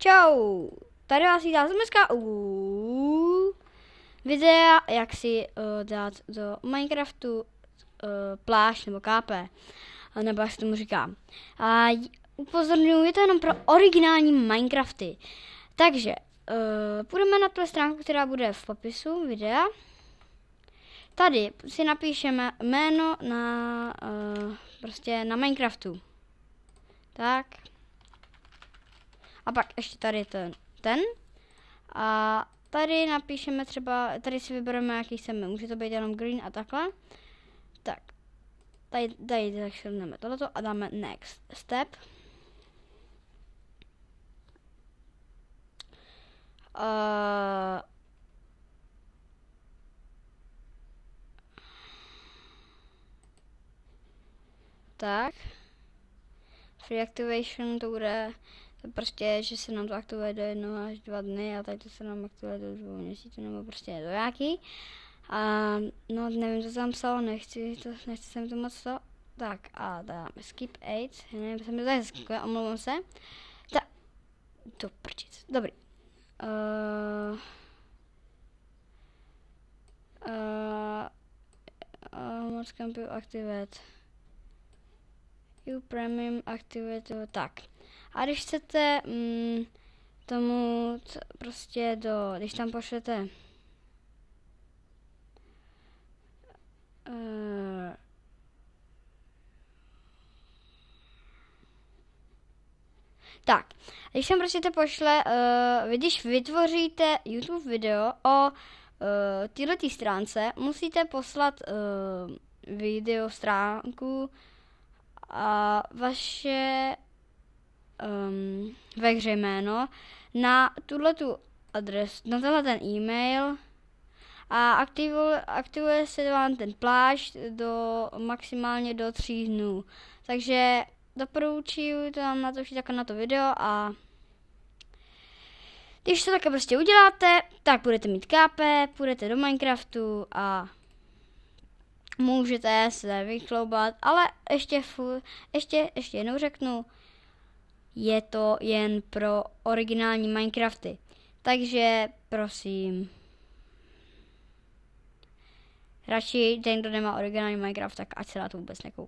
Čau, tady vás vítá dneska u videa, jak si dát do Minecraftu plášť nebo KP, nebo jak se tomu říká. A upozorňuji, je to jenom pro originální Minecrafty. Takže půjdeme na tu stránku, která bude v popisu videa. Tady si napíšeme jméno na prostě na Minecraftu. Tak. A pak ještě tady ten. A tady napíšeme třeba, tady si vybereme, jaký chceme. Může to být jenom green a takhle. Tak. Tady zaškrtneme tohleto a dáme next step. Tak. Free activation to bude prostě, že se nám to aktivuje do 1 až 2 dny a tady to se nám aktivuje do 2 měsíců nebo prostě do jaký. A no nevím, co tam psalo, nechci sem to moc to. Tak a dáme skip 8, nevím, se mi tady skipuje, omlouvám se. Tak, to prčic, dobrý. Moc campu activate. You premium activate, tak. A když chcete tomu prostě když tam pošlete tak, když tam prostě to pošle, když vytvoříte YouTube video o této stránce, musíte poslat video stránku a vaše ve hře jméno na tuhletu adresu, na tenhle ten e-mail a aktivuje se vám ten plášť maximálně do 3 dnů. Takže doporučuji tam natočit takhle na to video a když to takhle prostě uděláte, tak budete mít KP, půjdete do Minecraftu a můžete se vykloubat, ale ještě jednou řeknu, je to jen pro originální Minecrafty. Takže prosím, radši ten, kdo nemá originální Minecraft, tak ať se na to vůbec nekouká.